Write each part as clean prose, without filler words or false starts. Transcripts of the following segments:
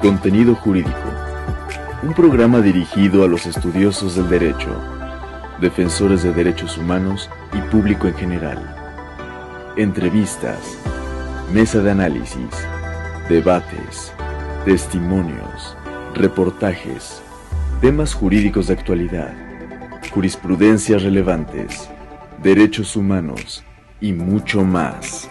Contenido Jurídico, un programa dirigido a los estudiosos del derecho, defensores de derechos humanos y público en general. Entrevistas, mesa de análisis, debates, testimonios, reportajes, temas jurídicos de actualidad, jurisprudencias relevantes, derechos humanos y mucho más.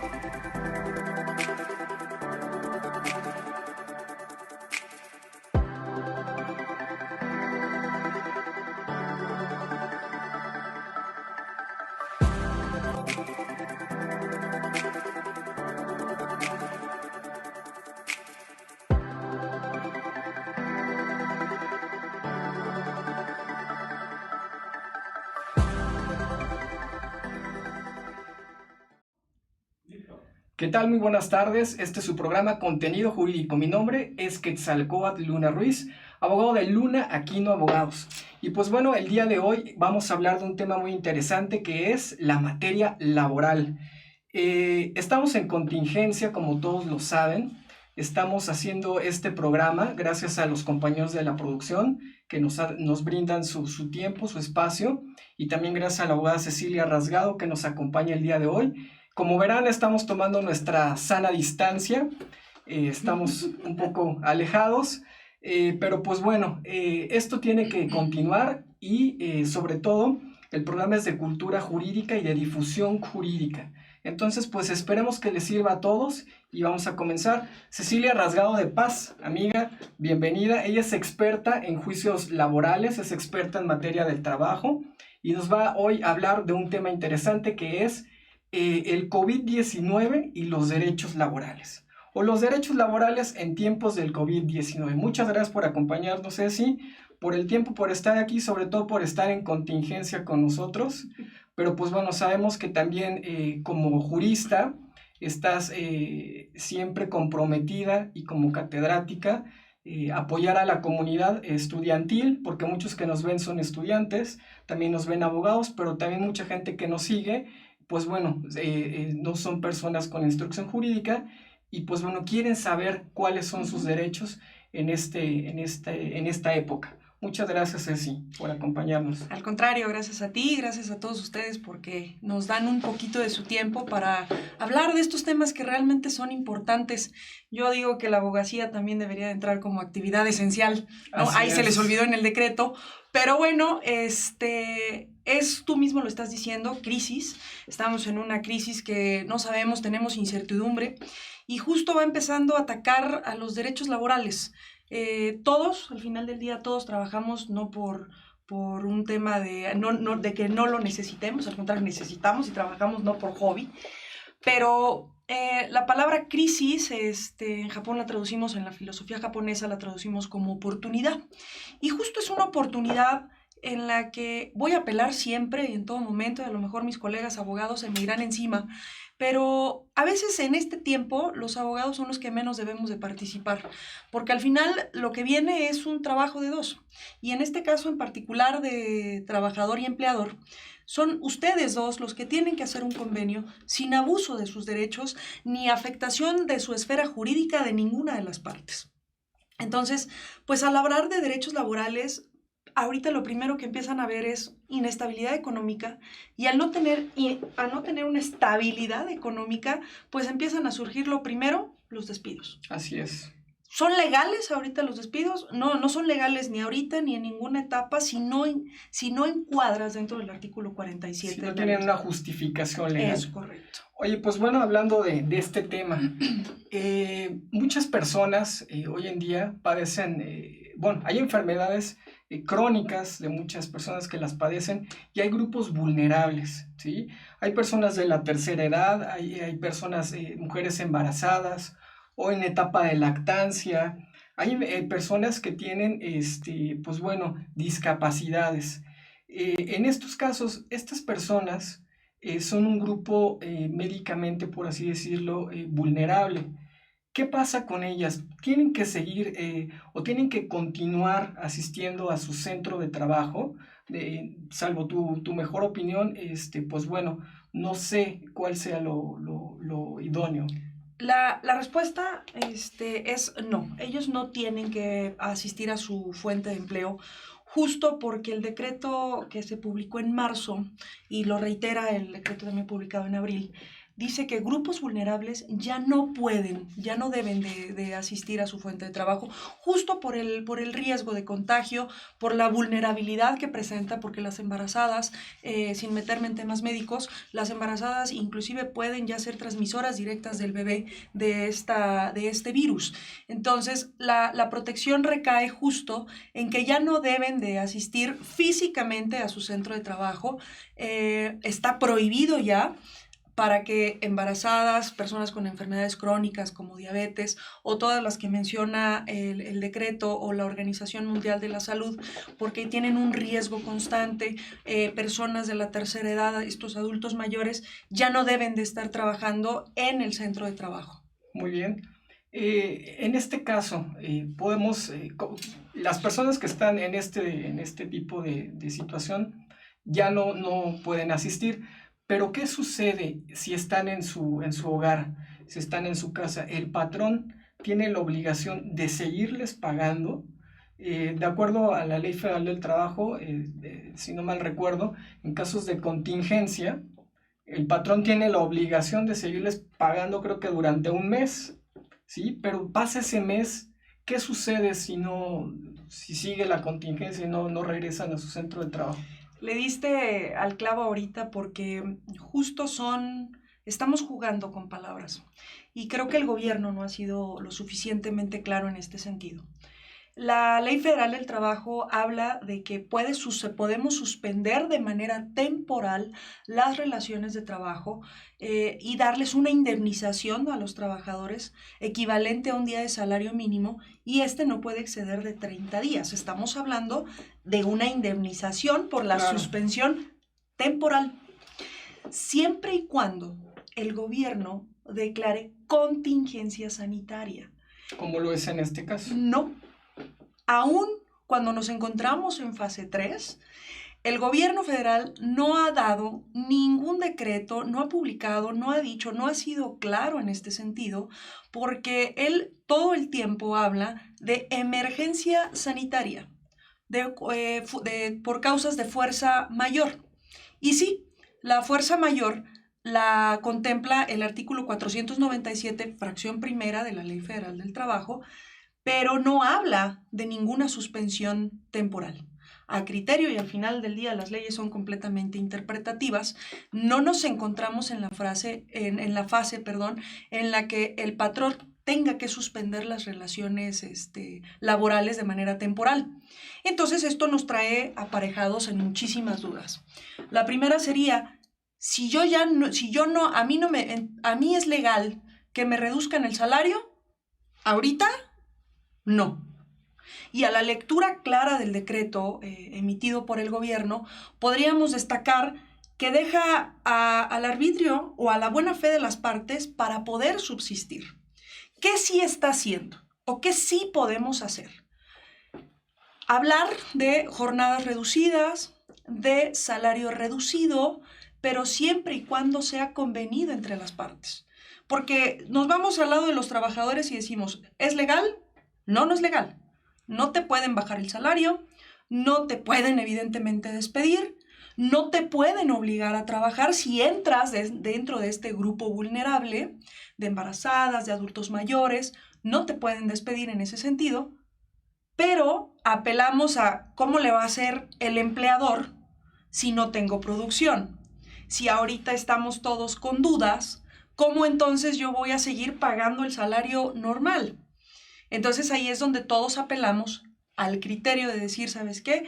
¿Qué tal? Muy buenas tardes. Este es su programa Contenido Jurídico. Mi nombre es Quetzalcóatl Luna Ruiz, abogado de Luna Aquino Abogados. Y pues bueno, el día de hoy vamos a hablar de un tema muy interesante que es la materia laboral. Estamos en contingencia, como todos lo saben. Estamos haciendo este programa gracias a los compañeros de la producción que nos brindan su tiempo, su espacio, y también gracias a la abogada Cecilia Rasgado que nos acompaña el día de hoy. Como verán, estamos tomando nuestra sana distancia, estamos un poco alejados, pero pues bueno, esto tiene que continuar y sobre todo el programa es de cultura jurídica y de difusión jurídica. Entonces, pues esperemos que les sirva a todos y vamos a comenzar. Cecilia Rasgado de Paz, amiga, bienvenida. Ella es experta en juicios laborales, es experta en materia del trabajo y nos va hoy a hablar de un tema interesante que es el COVID-19 y los derechos laborales, o los derechos laborales en tiempos del COVID-19. Muchas gracias por acompañarnos, Ceci, por el tiempo, por estar aquí, sobre todo por estar en contingencia con nosotros, pero pues bueno, sabemos que también como jurista estás siempre comprometida y como catedrática apoyar a la comunidad estudiantil, porque muchos que nos ven son estudiantes, también nos ven abogados, pero también mucha gente que nos sigue pues bueno, no son personas con instrucción jurídica y pues bueno, quieren saber cuáles son sus derechos en esta época. Muchas gracias, Ceci, por acompañarnos. Al contrario, gracias a ti, gracias a todos ustedes porque nos dan un poquito de su tiempo para hablar de estos temas que realmente son importantes. Yo digo que la abogacía también debería de entrar como actividad esencial, ¿no? Ahí se les olvidó en el decreto, pero bueno, tú mismo lo estás diciendo, crisis. Estamos en una crisis que no sabemos, tenemos incertidumbre y justo va empezando a atacar a los derechos laborales. Todos, al final del día, todos trabajamos no por un tema de que no lo necesitemos, al contrario, necesitamos y trabajamos no por hobby, pero la palabra crisis, en Japón la traducimos, en la filosofía japonesa la traducimos como oportunidad, y justo es una oportunidad en la que voy a apelar siempre y en todo momento, y a lo mejor mis colegas abogados se me irán encima, pero a veces en este tiempo los abogados son los que menos debemos de participar, porque al final lo que viene es un trabajo de dos, y en este caso en particular de trabajador y empleador, son ustedes dos los que tienen que hacer un convenio sin abuso de sus derechos ni afectación de su esfera jurídica de ninguna de las partes. Entonces, pues al hablar de derechos laborales, ahorita lo primero que empiezan a ver es inestabilidad económica y al no tener una estabilidad económica, pues empiezan a surgir lo primero, los despidos. Así es. ¿Son legales ahorita los despidos? No son legales ni ahorita ni en ninguna etapa si no encuadras dentro del artículo 47. Si no tienen una justificación legal. Es correcto. Oye, pues bueno, hablando de este tema, muchas personas hoy en día padecen, hay enfermedades crónicas de muchas personas que las padecen y hay grupos vulnerables, ¿sí? Hay personas de la tercera edad, hay personas, mujeres embarazadas o en etapa de lactancia, hay personas que tienen, discapacidades. En estos casos, estas personas son un grupo médicamente, por así decirlo, vulnerable. ¿Qué pasa con ellas? ¿Tienen que seguir o tienen que continuar asistiendo a su centro de trabajo? Salvo tu mejor opinión, pues bueno, no sé cuál sea lo idóneo. La respuesta es no. Ellos no tienen que asistir a su fuente de empleo, justo porque el decreto que se publicó en marzo, y lo reitera el decreto también publicado en abril, dice que grupos vulnerables ya no deben de asistir a su fuente de trabajo, justo por el riesgo de contagio, por la vulnerabilidad que presenta, porque las embarazadas, sin meterme en temas médicos, las embarazadas inclusive pueden ya ser transmisoras directas del bebé de este virus. Entonces, la protección recae justo en que ya no deben de asistir físicamente a su centro de trabajo, está prohibido ya, para que embarazadas, personas con enfermedades crónicas como diabetes o todas las que menciona el decreto o la Organización Mundial de la Salud, porque tienen un riesgo constante, personas de la tercera edad, estos adultos mayores, ya no deben de estar trabajando en el centro de trabajo. Muy bien. En este caso, las personas que están en este tipo de situación ya no pueden asistir. Pero ¿qué sucede si están en su hogar, si están en su casa? El patrón tiene la obligación de seguirles pagando. De acuerdo a la Ley Federal del Trabajo, si no mal recuerdo, en casos de contingencia, el patrón tiene la obligación de seguirles pagando, creo que durante un mes, ¿sí? Pero pasa ese mes, ¿qué sucede si sigue la contingencia y no regresan a su centro de trabajo? Le diste al clavo ahorita porque justo estamos jugando con palabras y creo que el gobierno no ha sido lo suficientemente claro en este sentido. La Ley Federal del Trabajo habla de que podemos suspender de manera temporal las relaciones de trabajo y darles una indemnización a los trabajadores equivalente a un día de salario mínimo, y no puede exceder de 30 días. Estamos hablando de una indemnización por la suspensión temporal, siempre y cuando el gobierno declare contingencia sanitaria. ¿Cómo lo es en este caso? No. Aún cuando nos encontramos en fase 3, el gobierno federal no ha dado ningún decreto, no ha publicado, no ha dicho, no ha sido claro en este sentido, porque él todo el tiempo habla de emergencia sanitaria, por causas de fuerza mayor. Y sí, la fuerza mayor la contempla el artículo 497, fracción primera de la Ley Federal del Trabajo, pero no habla de ninguna suspensión temporal. A criterio y al final del día las leyes son completamente interpretativas. No nos encontramos en la fase en la que el patrón tenga que suspender las relaciones laborales de manera temporal. Entonces esto nos trae aparejados en muchísimas dudas. La primera sería, a mí es legal que me reduzcan el salario ahorita. No. Y a la lectura clara del decreto emitido por el gobierno, podríamos destacar que deja al arbitrio o a la buena fe de las partes para poder subsistir. ¿Qué sí está haciendo o qué sí podemos hacer? Hablar de jornadas reducidas, de salario reducido, pero siempre y cuando sea convenido entre las partes. Porque nos vamos al lado de los trabajadores y decimos, ¿es legal? No, no es legal. No te pueden bajar el salario, no te pueden evidentemente despedir, no te pueden obligar a trabajar si entras dentro de este grupo vulnerable de embarazadas, de adultos mayores, no te pueden despedir en ese sentido, pero apelamos a cómo le va a hacer el empleador si no tengo producción. Si ahorita estamos todos con dudas, ¿cómo entonces yo voy a seguir pagando el salario normal? Entonces ahí es donde todos apelamos al criterio de decir, ¿sabes qué?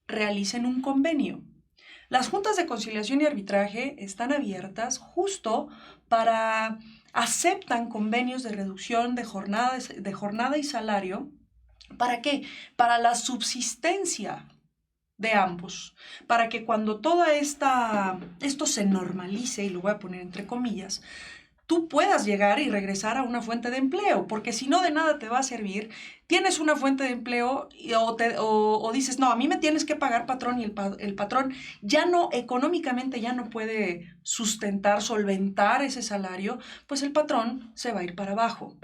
Realicen un convenio. Las juntas de conciliación y arbitraje están abiertas justo para aceptan convenios de reducción de jornada y salario. ¿Para qué? Para la subsistencia de ambos, para que cuando esto se normalice, y lo voy a poner entre comillas, tú puedas llegar y regresar a una fuente de empleo, porque si no, de nada te va a servir. Tienes una fuente de empleo o dices, no, a mí me tienes que pagar, patrón, y el patrón ya no, económicamente ya no puede sustentar, solventar ese salario, pues el patrón se va a ir para abajo.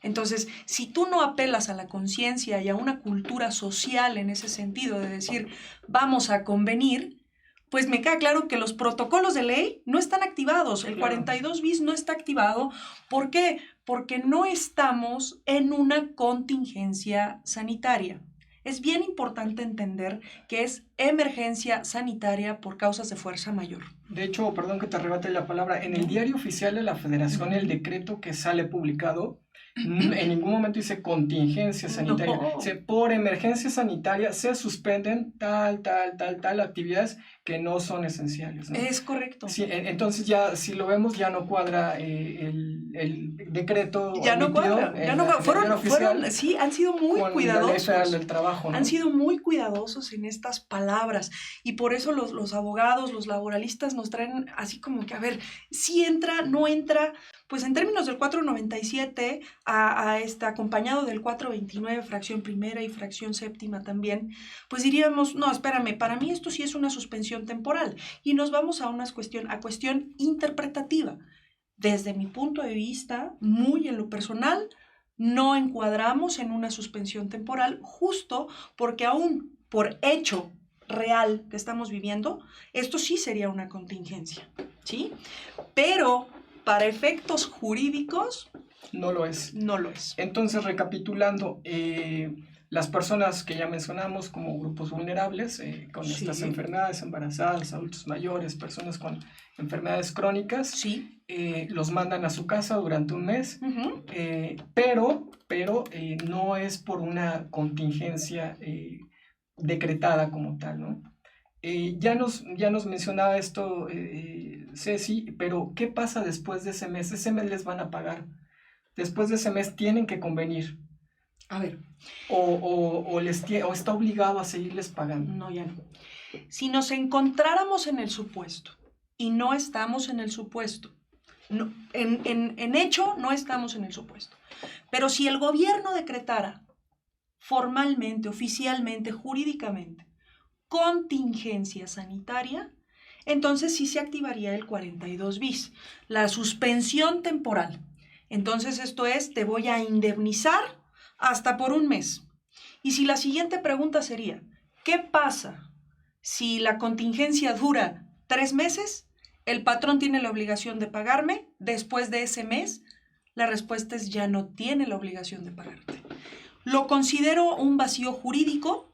Entonces, si tú no apelas a la conciencia y a una cultura social en ese sentido de decir, vamos a convenir, pues me queda claro que los protocolos de ley no están activados. El 42 bis no está activado. ¿Por qué? Porque no estamos en una contingencia sanitaria. Es bien importante entender que es emergencia sanitaria por causas de fuerza mayor. De hecho, perdón que te arrebate la palabra, en el Diario Oficial de la Federación, el decreto que sale publicado, en ningún momento dice contingencia sanitaria. No. Dice, por emergencia sanitaria se suspenden tal actividades que no son esenciales, ¿no? Es correcto. Sí, entonces ya, si lo vemos, ya no cuadra el decreto. Ya no cuadra. Fueron, sí, han sido muy cuidadosos. La Ley Federal del Trabajo, ¿no? Han sido muy cuidadosos en estas palabras. Y por eso los abogados, los laboralistas nos traen así como que, a ver, si entra, no entra. Pues en términos del 497, acompañado del 429, fracción primera y fracción séptima también, pues diríamos, no, espérame, para mí esto sí es una suspensión temporal. Y nos vamos a cuestión interpretativa. Desde mi punto de vista, muy en lo personal, no encuadramos en una suspensión temporal, justo porque aún por hecho real que estamos viviendo, esto sí sería una contingencia, ¿sí? Pero para efectos jurídicos, no lo es. No lo es. Entonces, recapitulando, las personas que ya mencionamos como grupos vulnerables, con estas enfermedades, embarazadas, adultos mayores, personas con enfermedades crónicas, los mandan a su casa durante un mes, pero no es por una contingencia decretada como tal, ¿no? Ya nos mencionaba esto Ceci, pero ¿qué pasa después de ese mes? Ese mes les van a pagar. Después de ese mes tienen que convenir. A ver. O está obligado a seguirles pagando. No, ya no. Si nos encontráramos en el supuesto y no estamos en el supuesto, no, en hecho no estamos en el supuesto, pero si el gobierno decretara formalmente, oficialmente, jurídicamente, contingencia sanitaria, entonces sí se activaría el 42 bis, la suspensión temporal. Entonces esto es, te voy a indemnizar hasta por un mes. Y si la siguiente pregunta sería, ¿qué pasa si la contingencia dura 3 meses? ¿El patrón tiene la obligación de pagarme? Después de ese mes, la respuesta es ya no tiene la obligación de pagarte. Lo considero un vacío jurídico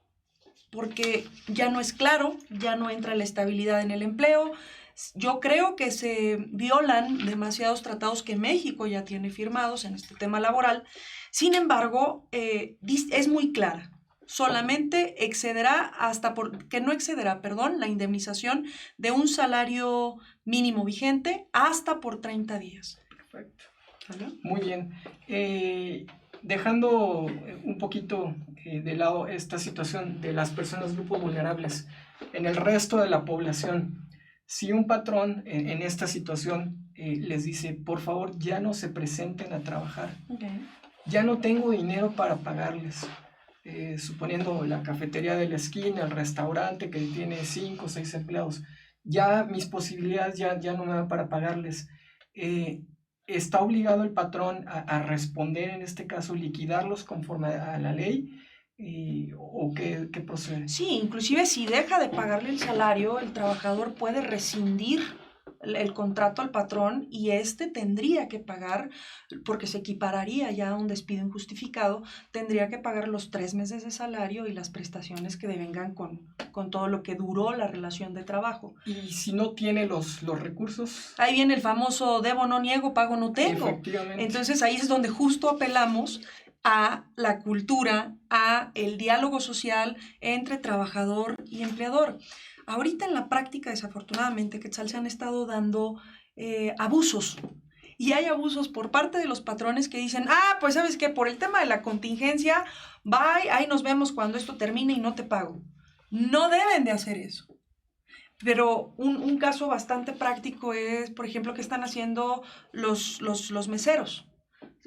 porque ya no es claro, ya no entra la estabilidad en el empleo. Yo creo que se violan demasiados tratados que México ya tiene firmados en este tema laboral. Sin embargo, es muy clara. Solamente excederá la indemnización de un salario mínimo vigente hasta por 30 días. Perfecto. ¿Vale? Muy bien. Dejando un poquito de lado esta situación de las personas grupos vulnerables, en el resto de la población, si un patrón en esta situación les dice, por favor, ya no se presenten a trabajar, ya no tengo dinero para pagarles, suponiendo la cafetería de la esquina, el restaurante que tiene 5 o 6 empleados, ya mis posibilidades ya no me dan para pagarles, ¿está obligado el patrón a responder, en este caso, liquidarlos conforme a la ley? ¿O qué procede? Sí, inclusive si deja de pagarle el salario, el trabajador puede rescindir el contrato al patrón y tendría que pagar, porque se equipararía ya a un despido injustificado, tendría que pagar los 3 meses de salario y las prestaciones que devengan con todo lo que duró la relación de trabajo. ¿Y si no tiene los recursos? Ahí viene el famoso debo no niego, pago no tengo. Efectivamente. Entonces ahí es donde justo apelamos a la cultura, a el diálogo social entre trabajador y empleador. Ahorita en la práctica, desafortunadamente, Quetzal, se han estado dando abusos. Y hay abusos por parte de los patrones que dicen, pues ¿sabes qué? Por el tema de la contingencia, bye, ahí nos vemos cuando esto termine y no te pago. No deben de hacer eso. Pero un caso bastante práctico es, por ejemplo, qué están haciendo los meseros.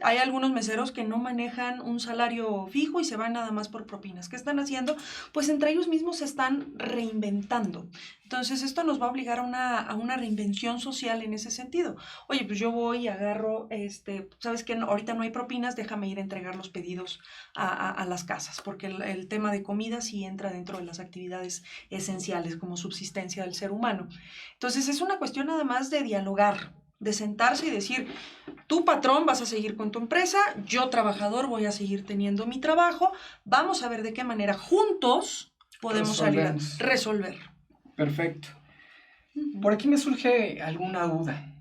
Hay algunos meseros que no manejan un salario fijo y se van nada más por propinas. ¿Qué están haciendo? Pues entre ellos mismos se están reinventando. Entonces, esto nos va a obligar a una reinvención social en ese sentido. Oye, pues yo voy y agarro, ¿sabes qué? Ahorita no hay propinas, déjame ir a entregar los pedidos a las casas, porque el tema de comida sí entra dentro de las actividades esenciales como subsistencia del ser humano. Entonces, es una cuestión además de dialogar, de sentarse y decir, tú patrón vas a seguir con tu empresa, yo trabajador voy a seguir teniendo mi trabajo, vamos a ver de qué manera juntos podemos salir a resolver. Perfecto. Por aquí me surge alguna duda.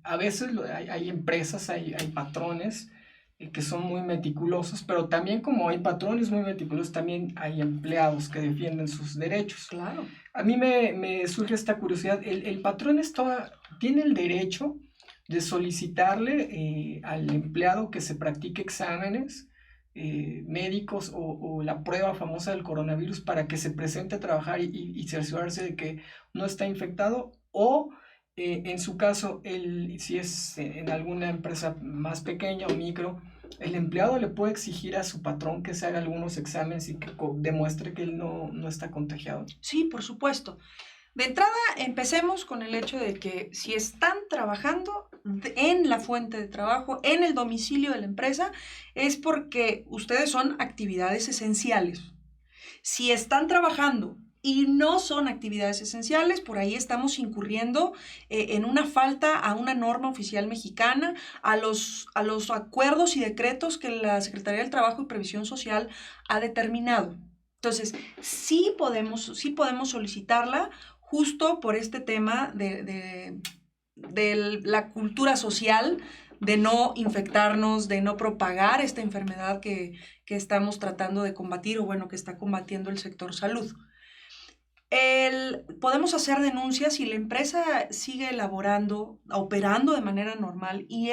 A veces hay empresas, hay patrones que son muy meticulosos, pero también como hay patrones muy meticulosos, también hay empleados que defienden sus derechos. Claro. A mí me surge esta curiosidad. ¿El patrón tiene el derecho de solicitarle al empleado que se practique exámenes médicos o la prueba famosa del coronavirus para que se presente a trabajar y cerciorarse de que no está infectado? O en su caso, si es en alguna empresa más pequeña o micro, el empleado le puede exigir a su patrón que se haga algunos exámenes y que demuestre que él no está contagiado. Sí, por supuesto. De entrada, empecemos con el hecho de que si están trabajando en la fuente de trabajo, en el domicilio de la empresa, es porque ustedes son actividades esenciales. Si están trabajando y no son actividades esenciales, por ahí estamos incurriendo en una falta a una norma oficial mexicana, a los acuerdos y decretos que la Secretaría del Trabajo y Previsión Social ha determinado. Entonces, sí podemos solicitarla justo por este tema de la cultura social, de no infectarnos, de no propagar esta enfermedad que estamos tratando de combatir, o bueno, que está combatiendo el sector salud. Podemos hacer denuncias si la empresa sigue operando de manera normal y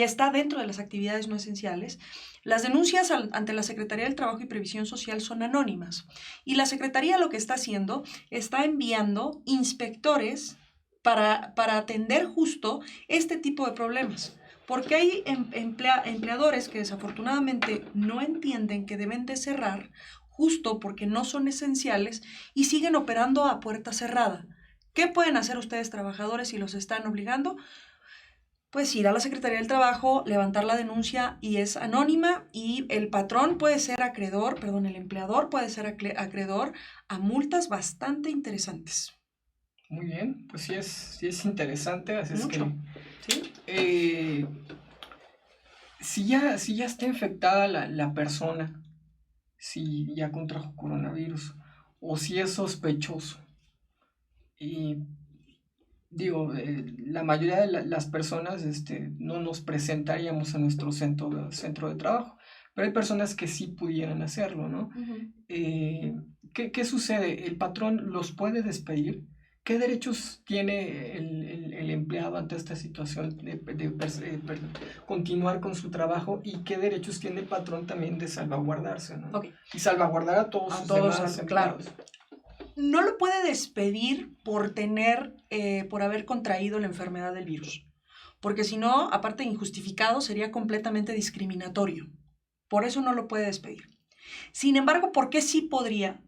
está dentro de las actividades no esenciales. Las denuncias ante la Secretaría del Trabajo y Previsión Social son anónimas, y la Secretaría lo que está haciendo, está enviando inspectores para atender justo este tipo de problemas. Porque hay empleadores que desafortunadamente no entienden que deben de cerrar justo porque no son esenciales y siguen operando a puerta cerrada. ¿Qué pueden hacer ustedes, trabajadores, si los están obligando? Pues ir a la Secretaría del Trabajo, levantar la denuncia, y es anónima, y el patrón puede ser el empleador puede ser acreedor a multas bastante interesantes. Muy bien, pues sí es interesante, así mucho. Es que, ¿sí? Si ya está infectada la persona, si ya contrajo coronavirus, o si es sospechoso, y digo, la mayoría de las personas no nos presentaríamos a nuestro centro de trabajo, pero hay personas que sí pudieran hacerlo, ¿no? Uh-huh. ¿Qué sucede? ¿El patrón los puede despedir? ¿Qué derechos tiene el empleado ante esta situación de continuar con su trabajo? ¿Y qué derechos tiene el patrón también de salvaguardarse, ¿no? Okay. Y salvaguardar a todos sus demás empleados. Claro. No lo puede despedir por haber contraído la enfermedad del virus, porque si no, aparte de injustificado, sería completamente discriminatorio. Por eso no lo puede despedir. Sin embargo, ¿por qué sí podría?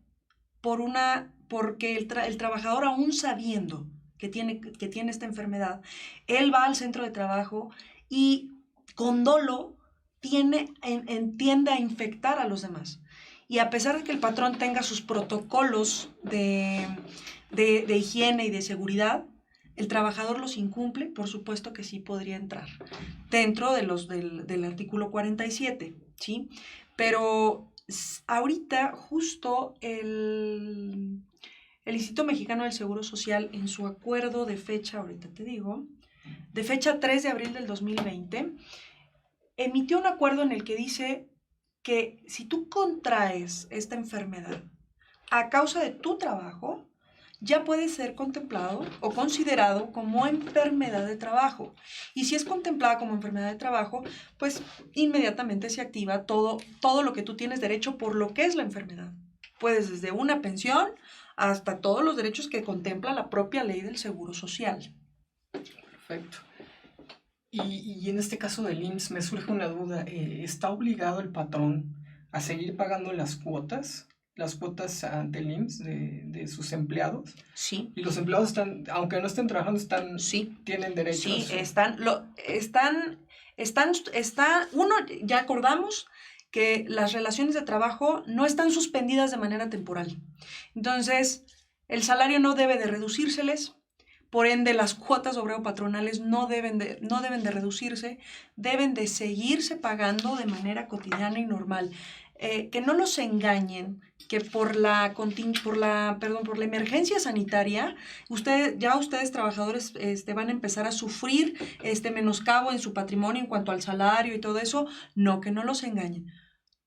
Porque el trabajador, aún sabiendo que tiene esta enfermedad, él va al centro de trabajo y con dolo tiende a infectar a los demás. Y a pesar de que el patrón tenga sus protocolos de higiene y de seguridad, el trabajador los incumple, por supuesto que sí podría entrar dentro del artículo 47, ¿sí? Pero ahorita justo el Instituto Mexicano del Seguro Social, en su acuerdo de fecha, ahorita te digo, de fecha 3 de abril del 2020, emitió un acuerdo en el que dice que si tú contraes esta enfermedad a causa de tu trabajo, ya puede ser contemplado o considerado como enfermedad de trabajo. Y si es contemplada como enfermedad de trabajo, pues inmediatamente se activa todo lo que tú tienes derecho por lo que es la enfermedad. Puedes desde una pensión hasta todos los derechos que contempla la propia ley del Seguro Social. Perfecto. Y en este caso del IMSS me surge una duda. ¿Está obligado el patrón a seguir pagando las cuotas ante el IMSS de sus empleados? Sí. Y los empleados están, aunque no estén trabajando, Sí. tienen derecho Sí, a uno, ya acordamos que las relaciones de trabajo no están suspendidas de manera temporal. Entonces, el salario no debe de reducírseles, por ende, las cuotas obrero-patronales no deben de reducirse, deben de seguirse pagando de manera cotidiana y normal. Que no los engañen, que por la emergencia sanitaria, ustedes trabajadores van a empezar a sufrir menoscabo en su patrimonio en cuanto al salario y todo eso. No, que no los engañen.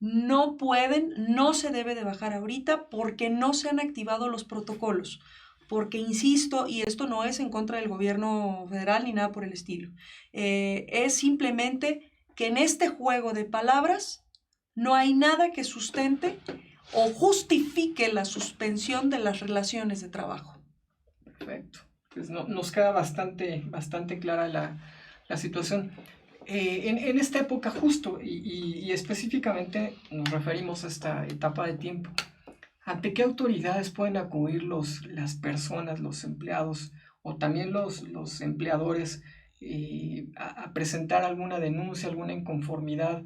No pueden, no se debe de bajar ahorita porque no se han activado los protocolos. Porque, insisto, y esto no es en contra del gobierno federal ni nada por el estilo, es simplemente que en este juego de palabras no hay nada que sustente o justifique la suspensión de las relaciones de trabajo. Perfecto. Pues nos queda bastante clara la situación. En esta época justo y específicamente nos referimos a esta etapa de tiempo. ¿Ante qué autoridades pueden acudir las personas, los empleados o también los empleadores a presentar alguna denuncia, alguna inconformidad,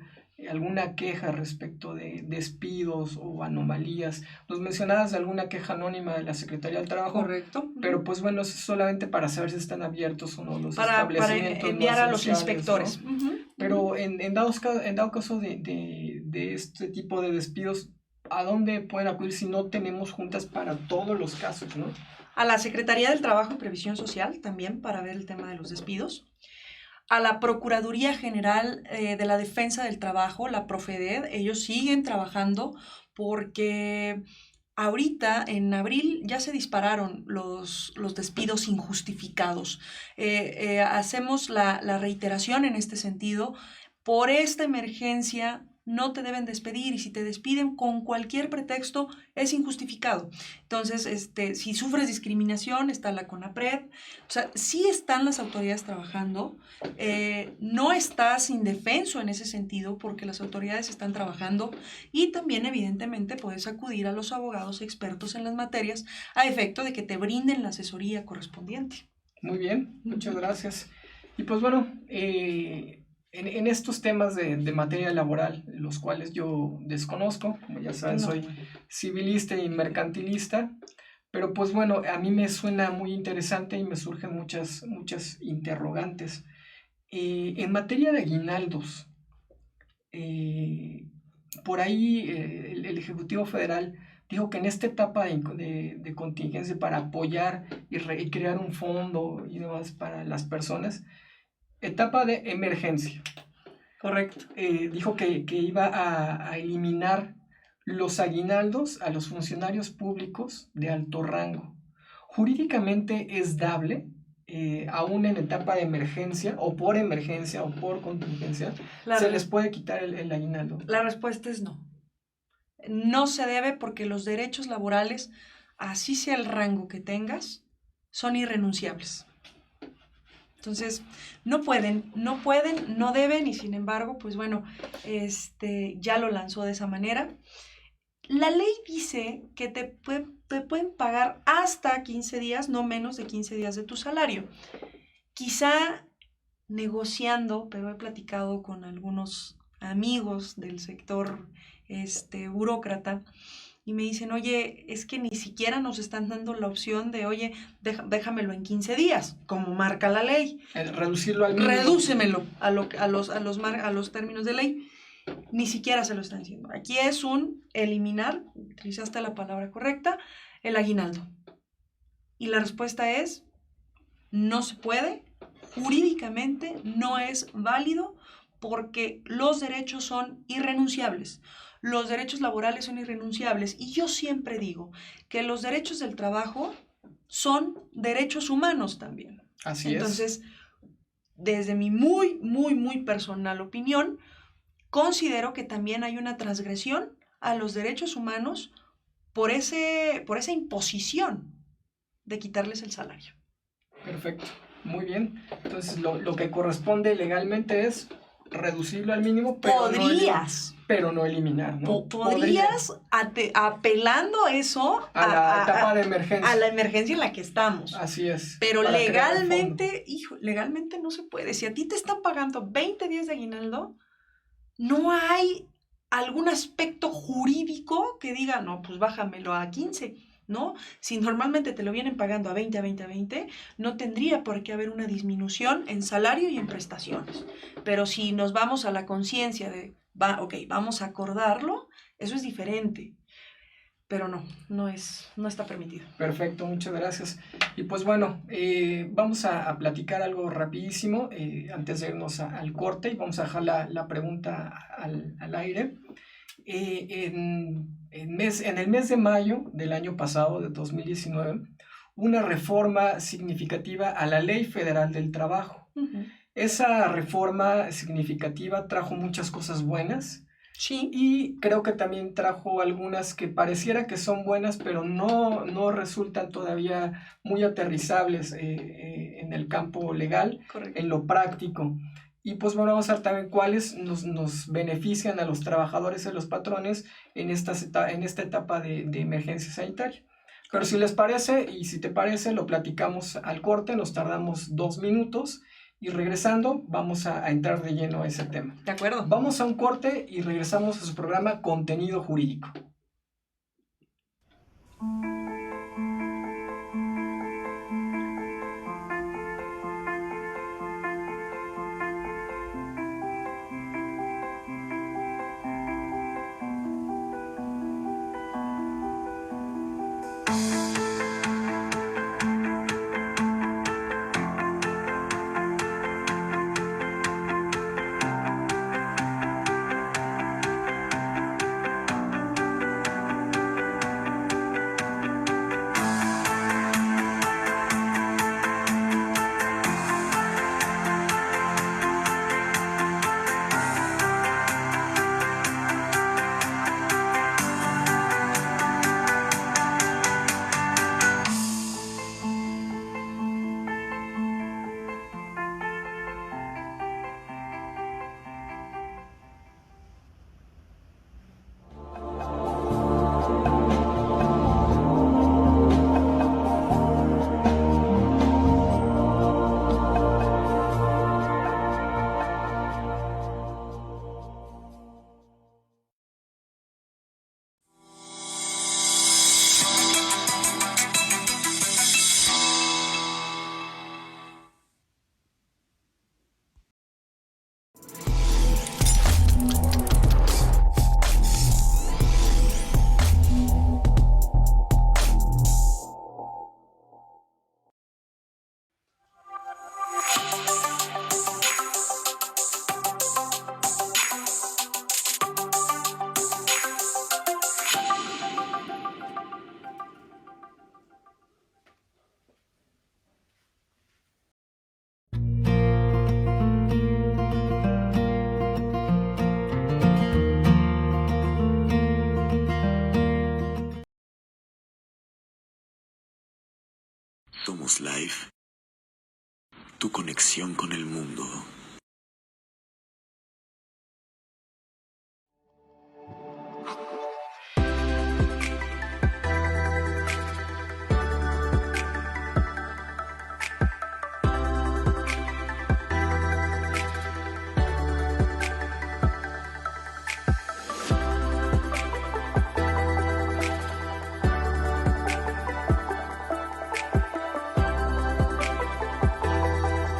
alguna queja respecto de despidos o anomalías? Nos mencionabas de alguna queja anónima de la Secretaría del Trabajo. Correcto. Pero pues bueno, eso es solamente para saber si están abiertos o no los establecimientos. Para enviar a los inspectores. ¿No? Pero en dado caso de este tipo de despidos, ¿a dónde pueden acudir si no tenemos juntas para todos los casos, no? A la Secretaría del Trabajo y Previsión Social también para ver el tema de los despidos. A la Procuraduría General de la Defensa del Trabajo, la Profedet, ellos siguen trabajando porque ahorita en abril ya se dispararon los despidos injustificados. Hacemos la reiteración en este sentido. Por esta emergencia no te deben despedir y si te despiden con cualquier pretexto es injustificado. Entonces, si sufres discriminación, está la CONAPRED. O sea, sí están las autoridades trabajando. No estás indefenso en ese sentido porque las autoridades están trabajando y también evidentemente puedes acudir a los abogados expertos en las materias a efecto de que te brinden la asesoría correspondiente. Muy bien, muchas gracias. Y pues bueno, en estos temas de materia laboral, los cuales yo desconozco, como ya saben, soy civilista y mercantilista, pero pues bueno, a mí me suena muy interesante y me surgen muchas interrogantes. En materia de aguinaldos, por ahí el Ejecutivo Federal dijo que en esta etapa de contingencia para apoyar y crear un fondo y demás para las personas, etapa de emergencia. Correcto. Dijo que iba a eliminar los aguinaldos a los funcionarios públicos de alto rango. ¿Jurídicamente es dable, aún en etapa de emergencia o por contingencia, se les puede quitar el aguinaldo? La respuesta es no. No se debe porque los derechos laborales, así sea el rango que tengas, son irrenunciables. Entonces, no deben y sin embargo, pues bueno, ya lo lanzó de esa manera. La ley dice que te pueden pagar hasta 15 días, no menos de 15 días de tu salario. Quizá negociando, pero he platicado con algunos amigos del sector burócrata y me dicen, oye, es que ni siquiera nos están dando la opción de, oye, déjamelo en 15 días, como marca la ley. Reducirlo al mínimo. Redúcemelo a los términos de ley. Ni siquiera se lo están diciendo. Aquí es eliminar, utilizaste la palabra correcta, el aguinaldo. Y la respuesta es, no se puede, jurídicamente no es válido porque los derechos son irrenunciables. Los derechos laborales son irrenunciables y yo siempre digo que los derechos del trabajo son derechos humanos también. Así es. Entonces, desde mi muy, muy, muy personal opinión, considero que también hay una transgresión a los derechos humanos por esa imposición de quitarles el salario. Perfecto, muy bien. Entonces lo que corresponde legalmente es reducirlo al mínimo, pero no eliminar, ¿no? Podrías, apelando eso a la etapa de emergencia. A la emergencia en la que estamos. Así es. Pero legalmente, legalmente no se puede. Si a ti te están pagando 20 días de aguinaldo, no hay algún aspecto jurídico que diga, no, pues bájamelo a 15, ¿no? Si normalmente te lo vienen pagando a 20, no tendría por qué haber una disminución en salario y en prestaciones. Pero si nos vamos a la conciencia de, vamos a acordarlo, eso es diferente. Pero no está permitido. Perfecto, muchas gracias. Y pues bueno, vamos a platicar algo rapidísimo antes de irnos al corte, y vamos a dejar la pregunta al aire. En el mes de mayo del año pasado, de 2019, una reforma significativa a la Ley Federal del Trabajo. Uh-huh. Esa reforma significativa trajo muchas cosas buenas. Sí. Y creo que también trajo algunas que pareciera que son buenas, pero no resultan todavía muy aterrizables en el campo legal. Correcto. En lo práctico. Y pues bueno, vamos a ver también cuáles nos benefician a los trabajadores y a los patrones en esta etapa de emergencia sanitaria. Pero si les parece, y si te parece, lo platicamos al corte, nos tardamos 2 minutos. Y regresando, vamos a entrar de lleno a ese tema. De acuerdo. Vamos a un corte y regresamos a su programa Contenido Jurídico. Somos Life, tu conexión con el mundo.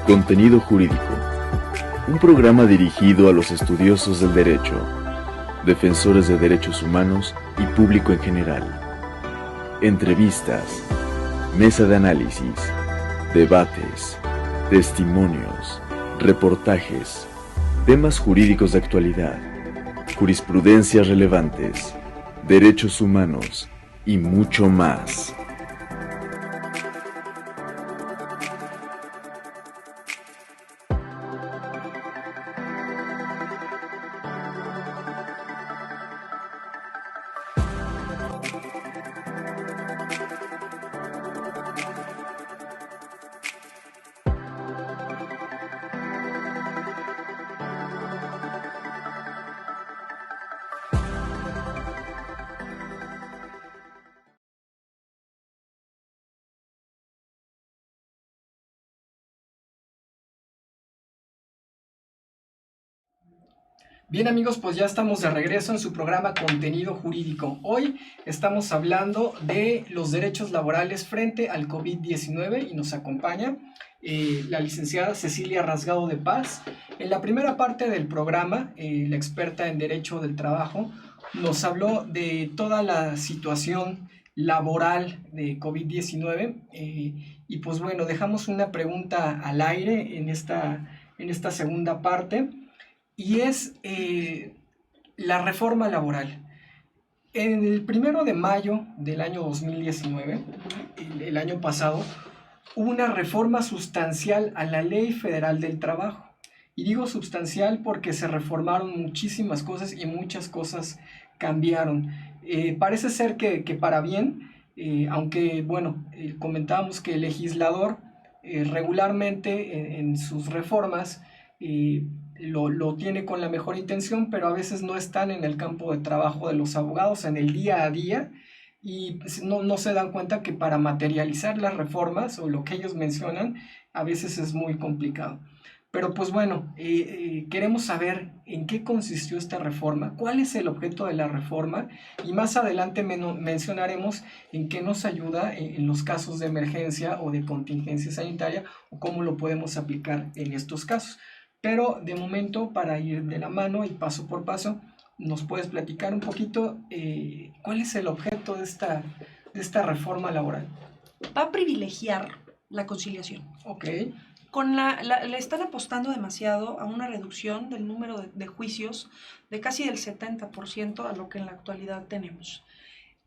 Contenido Jurídico, un programa dirigido a los estudiosos del derecho, defensores de derechos humanos y público en general. Entrevistas, mesa de análisis, debates, testimonios, reportajes, temas jurídicos de actualidad, jurisprudencias relevantes, derechos humanos y mucho más. Bien amigos, pues ya estamos de regreso en su programa Contenido Jurídico. Hoy estamos hablando de los derechos laborales frente al COVID-19 y nos acompaña la licenciada Cecilia Rasgado de Paz. En la primera parte del programa, la experta en Derecho del Trabajo nos habló de toda la situación laboral de COVID-19 y pues bueno, dejamos una pregunta al aire en esta segunda parte. Y es la reforma laboral. En el 1 de mayo del año 2019, el año pasado, hubo una reforma sustancial a la Ley Federal del Trabajo. Y digo sustancial porque se reformaron muchísimas cosas y muchas cosas cambiaron. Parece ser que para bien, aunque, bueno, comentábamos que el legislador regularmente en sus reformas lo tiene con la mejor intención, pero a veces no están en el campo de trabajo de los abogados, en el día a día, y no se dan cuenta que para materializar las reformas o lo que ellos mencionan, a veces es muy complicado. Pero pues bueno, queremos saber en qué consistió esta reforma, cuál es el objeto de la reforma, y más adelante mencionaremos en qué nos ayuda en los casos de emergencia o de contingencia sanitaria, o cómo lo podemos aplicar en estos casos. Pero de momento, para ir de la mano y paso por paso, ¿nos puedes platicar un poquito cuál es el objeto de esta reforma laboral? Va a privilegiar la conciliación. Ok. Le están apostando demasiado a una reducción del número de juicios de casi del 70% a lo que en la actualidad tenemos.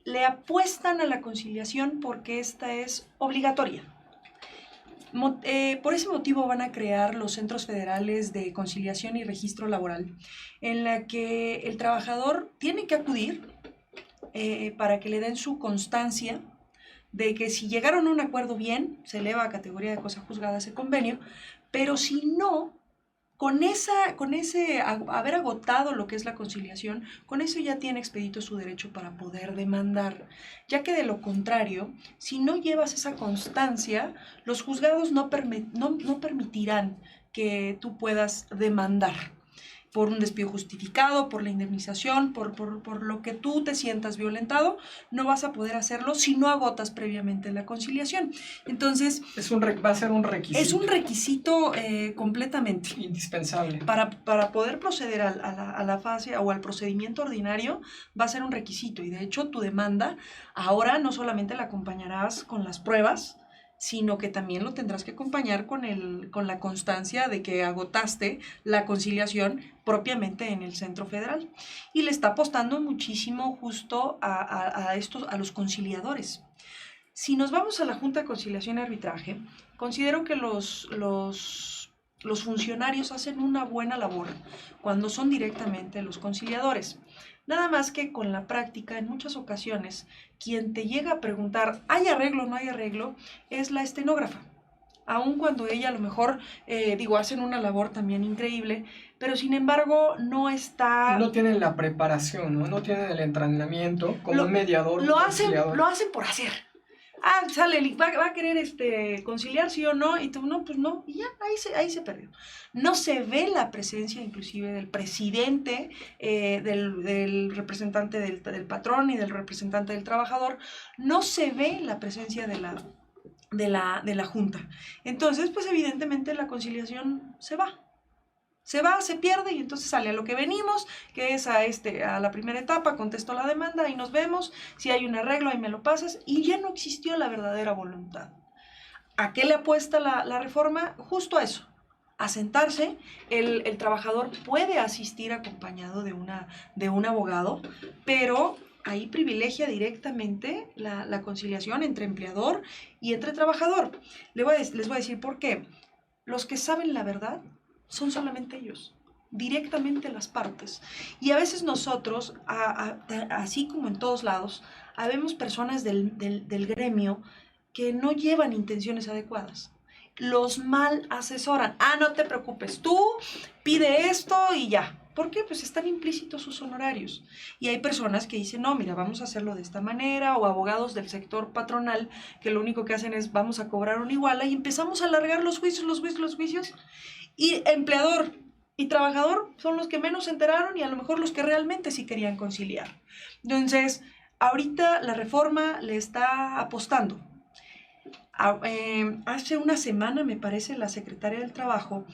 Le apuestan a la conciliación porque esta es obligatoria. Por ese motivo van a crear los centros federales de conciliación y registro laboral, en la que el trabajador tiene que acudir para que le den su constancia de que si llegaron a un acuerdo bien, se eleva a categoría de cosa juzgada ese convenio, pero si no, con ese haber agotado lo que es la conciliación, con eso ya tiene expedito su derecho para poder demandar, ya que de lo contrario, si no llevas esa constancia, los juzgados no permitirán que tú puedas demandar por un despido justificado, por la indemnización, por lo que tú te sientas violentado, no vas a poder hacerlo si no agotas previamente la conciliación. Entonces, va a ser un requisito. Es un requisito completamente indispensable. Para poder proceder a la fase o al procedimiento ordinario, va a ser un requisito. Y de hecho, tu demanda ahora no solamente la acompañarás con las pruebas, sino que también lo tendrás que acompañar con la constancia de que agotaste la conciliación propiamente en el Centro Federal. Y le está apostando muchísimo justo a los conciliadores. Si nos vamos a la Junta de Conciliación y Arbitraje, considero que los funcionarios hacen una buena labor cuando son directamente los conciliadores. Nada más que con la práctica, en muchas ocasiones, quien te llega a preguntar, ¿hay arreglo o no hay arreglo?, es la estenógrafa. Aun cuando ella a lo mejor, hacen una labor también increíble, pero sin embargo no tienen la preparación, no tienen el entrenamiento como un mediador. Lo hacen por hacer. Sale, va a querer conciliar, sí o no, y tú, no, pues no, y ya, ahí se perdió. No se ve la presencia inclusive del presidente, del representante del patrón y del representante del trabajador, no se ve la presencia de la junta. Entonces, pues evidentemente la conciliación se va, se pierde, y entonces sale a lo que venimos, que es a la primera etapa, contesto la demanda, ahí nos vemos, si hay un arreglo, ahí me lo pasas, y ya no existió la verdadera voluntad. ¿A qué le apuesta la reforma? Justo a eso, a sentarse. El trabajador puede asistir acompañado de un abogado, pero ahí privilegia directamente la conciliación entre empleador y entre trabajador. Les voy a decir por qué. Los que saben la verdad son solamente ellos, directamente las partes. Y a veces nosotros, así como en todos lados, habemos personas del gremio que no llevan intenciones adecuadas. Los mal asesoran. No te preocupes, tú pide esto y ya. ¿Por qué? Pues están implícitos sus honorarios. Y hay personas que dicen, no, mira, vamos a hacerlo de esta manera, o abogados del sector patronal que lo único que hacen es, vamos a cobrar una iguala, y empezamos a alargar los juicios. Y empleador, y trabajador son los que menos se enteraron y a lo mejor los que realmente sí querían conciliar. Entonces, ahorita la reforma le está apostando. Hace una semana, me parece, la secretaria del Trabajo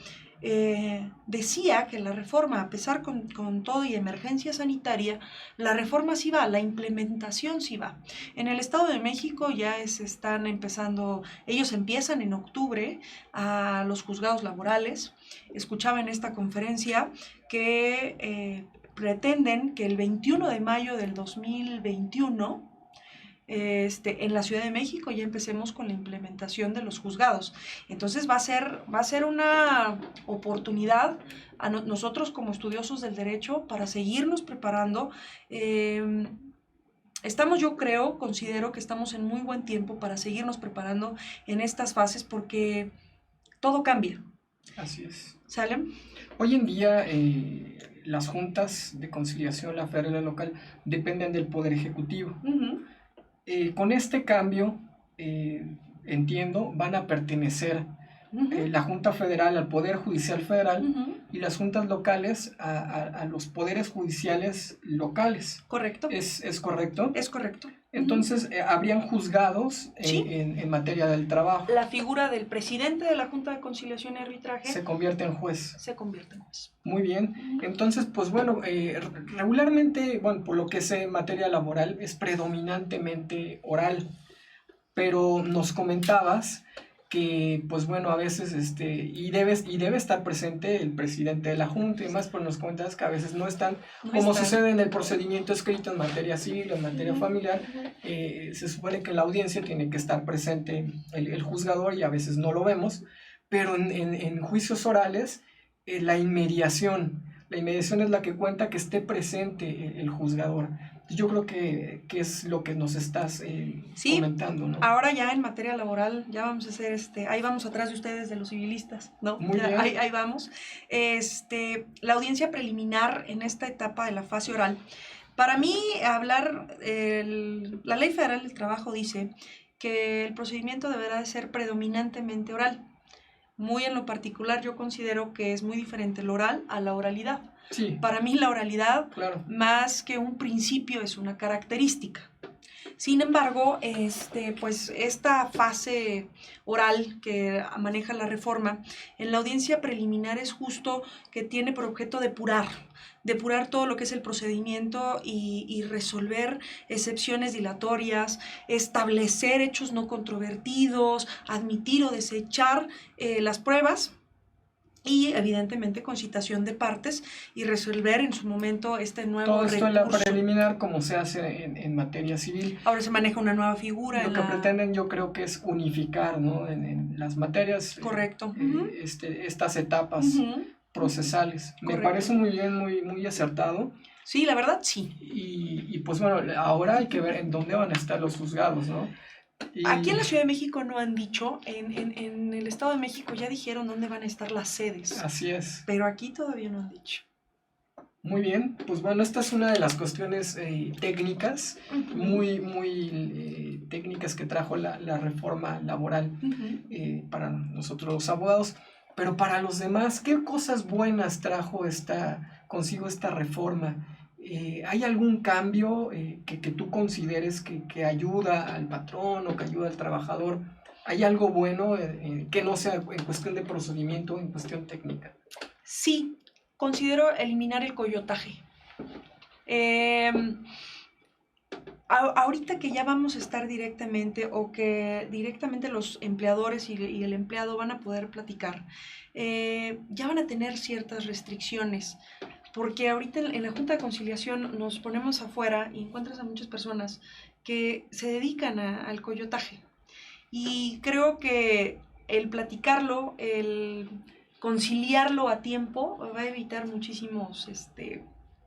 decía que la reforma, a pesar con todo y emergencia sanitaria, la reforma sí va, la implementación sí va. En el Estado de México ya están empezando, ellos empiezan en octubre a los juzgados laborales. Escuchaba en esta conferencia que pretenden que el 21 de mayo del 2021 en la Ciudad de México ya empecemos con la implementación de los juzgados. Entonces va a ser una oportunidad a nosotros como estudiosos del derecho para seguirnos preparando. Considero que estamos en muy buen tiempo para seguirnos preparando en estas fases porque todo cambia. Así es. ¿Sale? Hoy en día las juntas de conciliación, la federal y la local, dependen del Poder Ejecutivo. Uh-huh. Con este cambio, entiendo, van a pertenecer la Junta Federal al Poder Judicial Federal y las juntas locales a los poderes judiciales locales. ¿Correcto? ¿Es correcto? Es correcto. Entonces, habrían juzgados ¿Sí? en materia del trabajo. La figura del presidente de la Junta de Conciliación y Arbitraje se convierte en juez. Se convierte en juez. Muy bien. Entonces, pues bueno, regularmente, bueno, por lo que sé en materia laboral, es predominantemente oral. Pero nos comentabas que, pues bueno, a veces, debe estar presente el presidente de la Junta y demás, pero nos comentabas que a veces no están, como sucede en el procedimiento escrito en materia civil, en materia familiar, se supone que en la audiencia tiene que estar presente el juzgador y a veces no lo vemos, pero en juicios orales, la inmediación es la que cuenta que esté presente el juzgador. Yo creo que es lo que nos estás comentando, ¿no? Ahora ya en materia laboral, ya vamos a hacer, ahí vamos atrás de ustedes de los civilistas, ¿no? Muy bien. Ahí vamos. La audiencia preliminar en esta etapa de la fase oral, para mí la Ley Federal del Trabajo dice que el procedimiento deberá de ser predominantemente oral. Muy en lo particular yo considero que es muy diferente el oral a la oralidad. Sí. Para mí la oralidad, claro, más que un principio, es una característica. Sin embargo, pues esta fase oral que maneja la reforma, en la audiencia preliminar es justo que tiene por objeto depurar todo lo que es el procedimiento y resolver excepciones dilatorias, establecer hechos no controvertidos, admitir o desechar las pruebas, y evidentemente con citación de partes y resolver en su momento este nuevo todo esto recurso. En la preliminar, como se hace en materia civil. Ahora se maneja una nueva figura. Lo que pretenden, yo creo que es unificar, ¿no? En las materias. Correcto. Estas etapas procesales. Correcto. Me parece muy bien, muy acertado. Sí, la verdad, sí. Y pues bueno, ahora hay que ver en dónde van a estar los juzgados, ¿no? Aquí en la Ciudad de México no han dicho, en el Estado de México ya dijeron dónde van a estar las sedes. Así es. Pero aquí todavía no han dicho. Muy bien, pues bueno, esta es una de las cuestiones técnicas, muy técnicas que trajo la reforma laboral para nosotros los abogados. Pero para los demás, ¿qué cosas buenas trajo consigo esta reforma? ¿Hay algún cambio que tú consideres que ayuda al patrón o que ayuda al trabajador? ¿Hay algo bueno que no sea en cuestión de procedimiento o en cuestión técnica? Sí, considero eliminar el coyotaje. Ahorita que ya vamos a estar directamente o que directamente los empleadores y el empleado van a poder platicar, ya van a tener ciertas restricciones. Porque ahorita en la Junta de Conciliación nos ponemos afuera y encuentras a muchas personas que se dedican al coyotaje. Y creo que el platicarlo, el conciliarlo a tiempo, va a evitar muchísimos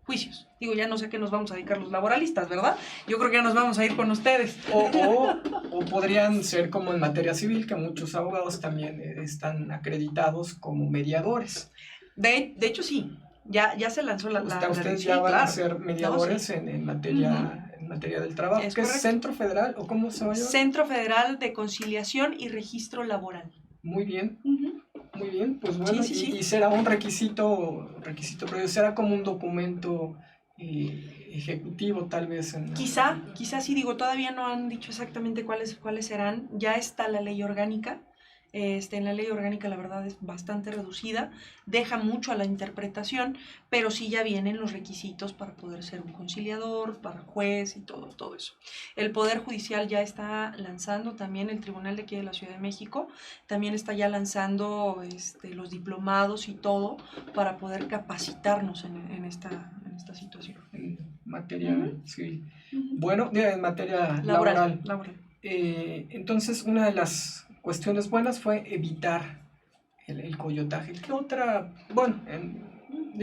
juicios. Digo, ya no sé a qué nos vamos a dedicar los laboralistas, ¿verdad? Yo creo que ya nos vamos a ir con ustedes. O podrían ser como en materia civil, que muchos abogados también están acreditados como mediadores. De hecho, sí. Ya se lanzó la ustedes ya van a ser mediadores en materia del trabajo. ¿Qué es Centro Federal o cómo se va a llamar? Centro Federal de Conciliación y Registro Laboral. Muy bien. Uh-huh. Muy bien, pues bueno, y será un requisito, pero será como un documento ejecutivo tal vez. Quizá sí, digo, todavía no han dicho exactamente cuáles serán. Ya está la ley orgánica. En la ley orgánica la verdad es bastante reducida, deja mucho a la interpretación, pero sí ya vienen los requisitos para poder ser un conciliador, para juez y todo eso. El Poder Judicial ya está lanzando también, el Tribunal de aquí de la Ciudad de México, también está ya lanzando los diplomados y todo para poder capacitarnos en esta situación. En materia civil. Bueno, en materia laboral. Entonces, una de las cuestiones buenas fue evitar el coyotaje. ¿Qué otra? Bueno,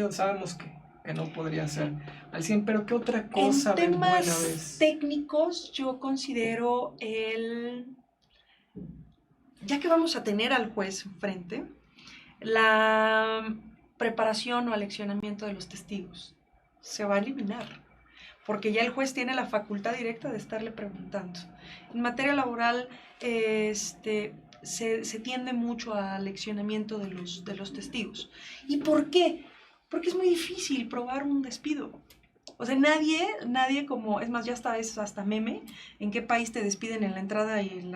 sabemos que no podría ser al 100, pero ¿qué otra cosa en buena temas ves? Técnicos, yo considero ya que vamos a tener al juez enfrente, la preparación o aleccionamiento de los testigos se va a eliminar, porque ya el juez tiene la facultad directa de estarle preguntando. En materia laboral, se tiende mucho al aleccionamiento de los testigos. ¿Y por qué? Porque es muy difícil probar un despido. O sea, nadie como, es más, ya es hasta meme, en qué país te despiden en la entrada y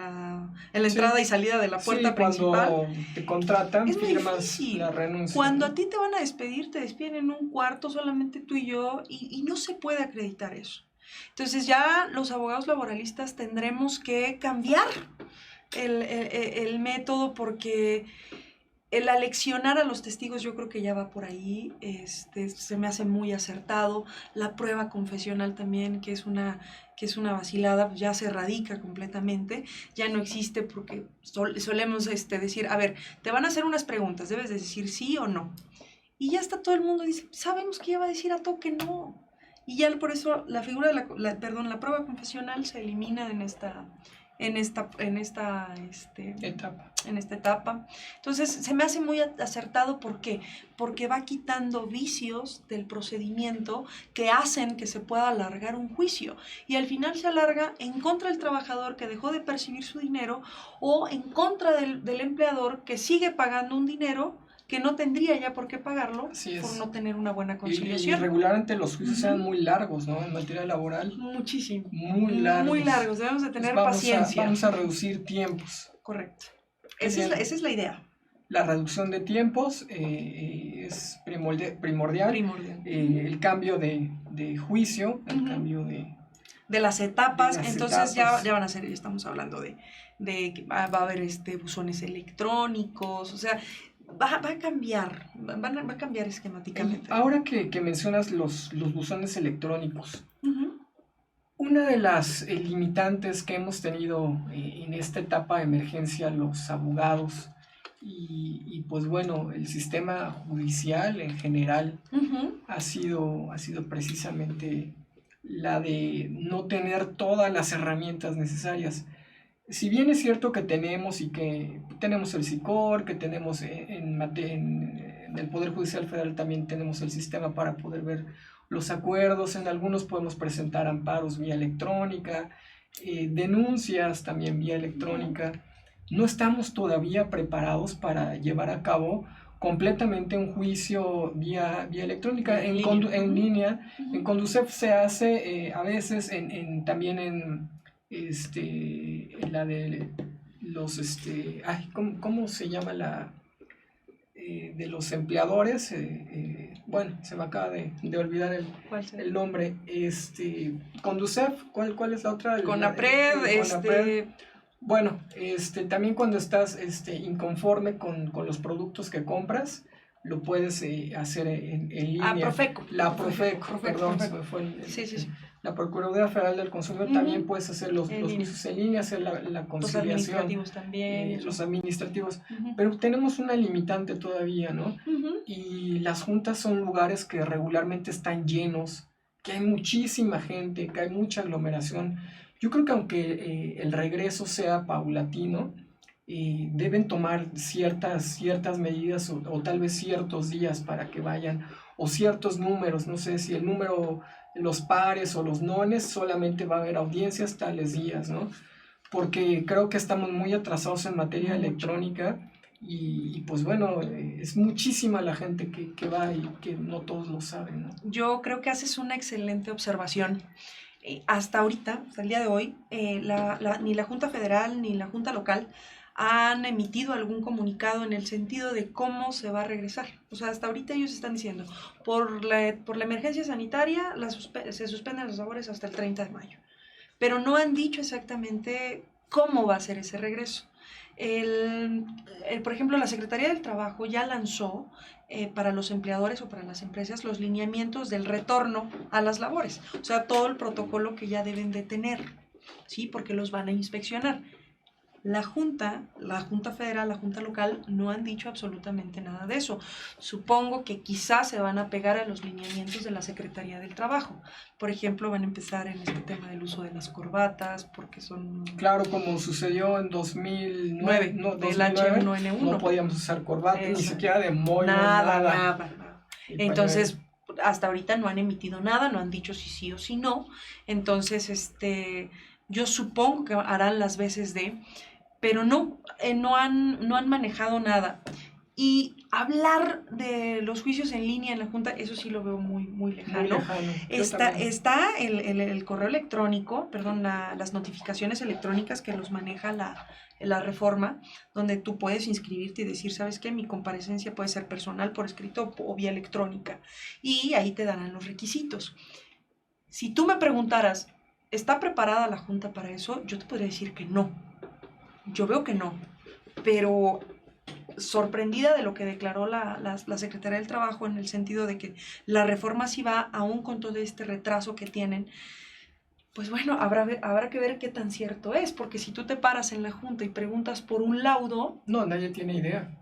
entrada y salida de la puerta principal. Cuando te contratan, es firmas la renuncia. Cuando a ti te van a despedir, te despiden en un cuarto, solamente tú y yo, y no se puede acreditar eso. Entonces ya los abogados laboralistas tendremos que cambiar el método, porque el aleccionar a los testigos yo creo que ya va por ahí, se me hace muy acertado. La prueba confesional también, que es una vacilada, ya se erradica completamente, ya no existe, porque solemos decir, a ver, te van a hacer unas preguntas, debes de decir sí o no. Y ya está, todo el mundo dice, sabemos que ya va a decir a todo que no. Y ya por eso la figura de la prueba confesional se elimina en esta etapa. Entonces se me hace muy acertado. ¿Por qué? Porque va quitando vicios del procedimiento que hacen que se pueda alargar un juicio, y al final se alarga en contra del trabajador que dejó de percibir su dinero, o en contra del empleador que sigue pagando un dinero que no tendría ya por qué pagarlo por no tener una buena conciliación. Y regularmente los juicios sean muy largos, ¿no? En materia laboral. Muchísimo. Muy largos. Muy largos, debemos de tener paciencia. Vamos a reducir tiempos. Correcto. Esa es la idea. La reducción de tiempos es primordial. El cambio de juicio, el cambio de las etapas. Entonces ya van a ser, estamos hablando de que va a haber buzones electrónicos, o sea, va a cambiar, va a cambiar esquemáticamente. Ahora que mencionas los buzones electrónicos, una de las limitantes que hemos tenido en esta etapa de emergencia los abogados y pues bueno, el sistema judicial en general ha sido precisamente la de no tener todas las herramientas necesarias. Si bien es cierto que tenemos el SICOR, que tenemos en el Poder Judicial Federal también tenemos el sistema para poder ver los acuerdos, en algunos podemos presentar amparos vía electrónica, denuncias también vía electrónica, no estamos todavía preparados para llevar a cabo completamente un juicio vía electrónica, en línea. En Conducef se hace a veces también en la de los ¿cómo se llama la de los empleadores? Bueno, se me acaba de olvidar el nombre. Conducef, ¿cuál es la otra? CONAPRED, Bueno, también cuando estás inconforme con los productos que compras, lo puedes hacer en línea. Profeco. La Profeco, perdón, se me fue sí. La Procuraduría Federal del Consumidor también puedes hacer los juicios en línea, hacer la conciliación. Los administrativos también. Los administrativos. Pero tenemos una limitante todavía, ¿no? Y las juntas son lugares que regularmente están llenos, que hay muchísima gente, que hay mucha aglomeración. Yo creo que aunque el regreso sea paulatino, deben tomar ciertas medidas o tal vez ciertos días para que vayan, o ciertos números, no sé si el número, los pares o los nones, solamente va a haber audiencias tales días, ¿no? Porque creo que estamos muy atrasados en materia electrónica y pues bueno, es muchísima la gente que va y que no todos lo saben, ¿no? Yo creo que haces una excelente observación. Hasta ahorita, hasta el día de hoy, ni la Junta Federal ni la Junta Local han emitido algún comunicado en el sentido de cómo se va a regresar. O sea, hasta ahorita ellos están diciendo, por la emergencia sanitaria se suspenden las labores hasta el 30 de mayo. Pero no han dicho exactamente cómo va a ser ese regreso. Por ejemplo, la Secretaría del Trabajo ya lanzó para los empleadores o para las empresas los lineamientos del retorno a las labores. O sea, todo el protocolo que ya deben de tener, ¿sí? Porque los van a inspeccionar. La Junta Federal, la Junta Local no han dicho absolutamente nada de eso. Supongo que quizás se van a pegar a los lineamientos de la Secretaría del Trabajo. Por ejemplo, van a empezar en este tema del uso de las corbatas, porque son... Claro, como sucedió en 2009, del H1N1. No podíamos usar corbata, ni siquiera de mollo, nada. Entonces, hasta ahorita no han emitido nada, no han dicho si sí o si no. Entonces, yo supongo que harán las veces de... pero no han manejado nada. Y hablar de los juicios en línea en la Junta, eso sí lo veo muy, muy lejano. Muy lejano. Está el correo electrónico, las notificaciones electrónicas que los maneja la reforma, donde tú puedes inscribirte y decir, ¿sabes qué? Mi comparecencia puede ser personal, por escrito o vía electrónica. Y ahí te darán los requisitos. Si tú me preguntaras, ¿está preparada la Junta para eso? Yo te podría decir que no. Yo veo que no, pero sorprendida de lo que declaró la Secretaría del Trabajo en el sentido de que la reforma sí va, aún con todo este retraso que tienen, pues bueno, habrá que ver qué tan cierto es, porque si tú te paras en la Junta y preguntas por un laudo... No, nadie tiene idea.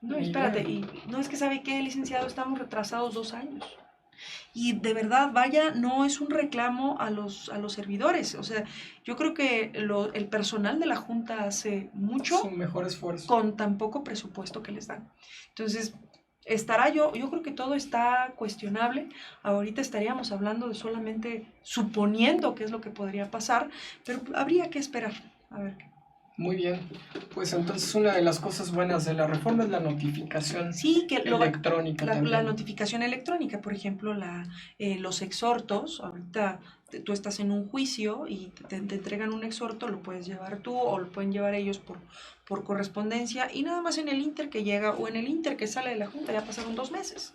No, espérate, y no es que sabe qué, licenciado, estamos retrasados 2 años. Y de verdad, vaya, no es un reclamo a los servidores. O sea, yo creo que el personal de la Junta hace mucho su mejor esfuerzo con tan poco presupuesto que les dan. Entonces, yo creo que todo está cuestionable. Ahorita estaríamos hablando de solamente suponiendo qué es lo que podría pasar, pero habría que esperar a ver qué. Muy bien, pues entonces una de las cosas buenas de la reforma es la notificación electrónica. La notificación electrónica, por ejemplo, los exhortos. Ahorita tú estás en un juicio y te entregan un exhorto, lo puedes llevar tú o lo pueden llevar ellos por correspondencia, y nada más en el inter que llega o en el inter que sale de la Junta ya pasaron 2 meses.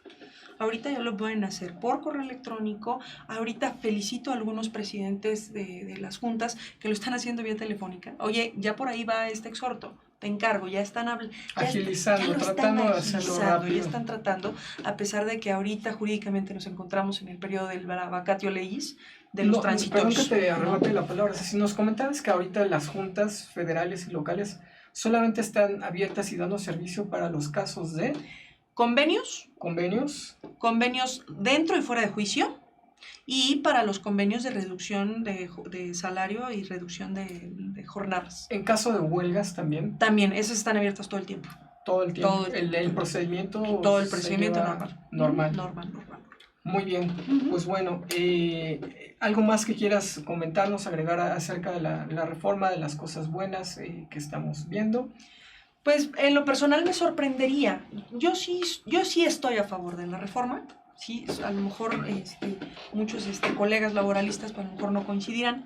Ahorita ya lo pueden hacer por correo electrónico. Ahorita felicito a algunos presidentes de las juntas que lo están haciendo vía telefónica. Oye, ya por ahí va este exhorto, te encargo, ya están agilizando, tratando de hacerlo rápido. Ya están tratando, a pesar de que ahorita jurídicamente nos encontramos en el periodo del vacatio legis, de los transitorios. Perdón que te arrebate la palabra. Si nos comentabas que ahorita las juntas federales y locales solamente están abiertas y dando servicio para los casos de... Convenios dentro y fuera de juicio, y para los convenios de reducción de salario y reducción de jornadas. En caso de huelgas también. También, esas están abiertas todo el tiempo. Todo el tiempo. El procedimiento. Todo el procedimiento normal. Muy bien. Pues bueno, ¿algo más que quieras comentarnos, agregar acerca de la reforma, de las cosas buenas que estamos viendo? Pues en lo personal me sorprendería. Yo sí estoy a favor de la reforma. Sí, a lo mejor muchos colegas laboralistas a lo mejor no coincidirán.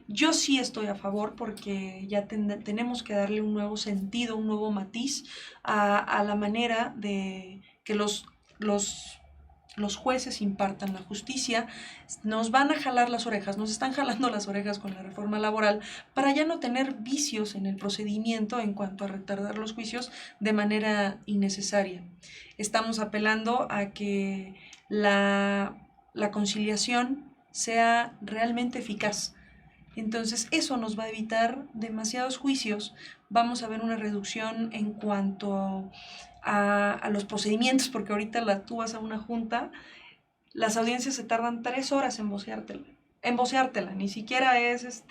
Yo sí estoy a favor porque ya tenemos que darle un nuevo sentido, un nuevo matiz a la manera de que los jueces impartan la justicia. Nos van a jalar las orejas, nos están jalando las orejas con la reforma laboral para ya no tener vicios en el procedimiento en cuanto a retardar los juicios de manera innecesaria. Estamos apelando a que la conciliación sea realmente eficaz. Entonces eso nos va a evitar demasiados juicios. Vamos a ver una reducción en cuanto a los procedimientos, porque ahorita tú vas a una junta, las audiencias se tardan 3 horas en voceártela, ni siquiera es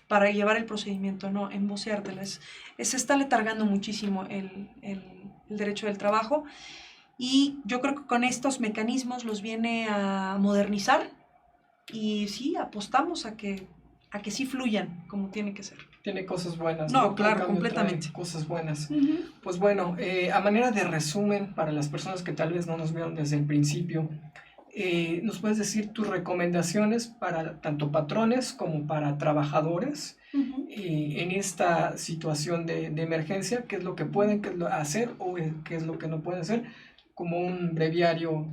para llevar el procedimiento, no, en voceártela. Se está letargando muchísimo el derecho del trabajo, y yo creo que con estos mecanismos los viene a modernizar, y sí, apostamos a que sí fluyan como tiene que ser. tiene cosas buenas. No, Todo claro, cambio completamente. trae cosas buenas. Uh-huh. Pues bueno, a manera de resumen, para las personas que tal vez no nos vieron desde el principio, ¿nos puedes decir tus recomendaciones para tanto patrones como para trabajadores Uh-huh. en esta situación de emergencia? ¿Qué es lo que pueden hacer o qué es lo que no pueden hacer? Como un breviario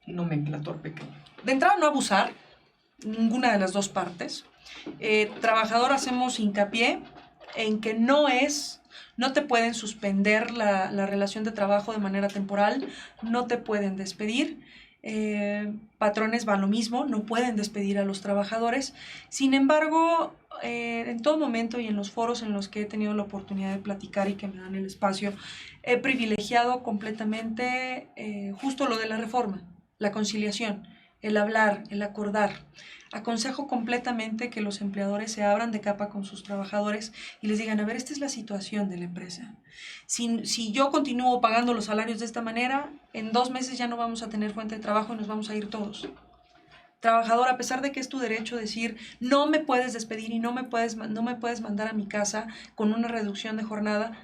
nomenclator pequeño. De entrada, no abusar, ninguna de las dos partes. Trabajador, hacemos hincapié en que no te pueden suspender la relación de trabajo de manera temporal, no te pueden despedir. Patrones va lo mismo, no pueden despedir a los trabajadores. Sin embargo, en todo momento y en los foros en los que he tenido la oportunidad de platicar y que me dan el espacio, he privilegiado completamente justo lo de la reforma, la conciliación, el hablar, el acordar. Aconsejo completamente que los empleadores se abran de capa con sus trabajadores y les digan, a ver, esta es la situación de la empresa. Si yo continúo pagando los salarios de esta manera, en 2 meses ya no vamos a tener fuente de trabajo y nos vamos a ir todos. Trabajador, a pesar de que es tu derecho decir, no me puedes despedir y no me puedes mandar a mi casa con una reducción de jornada,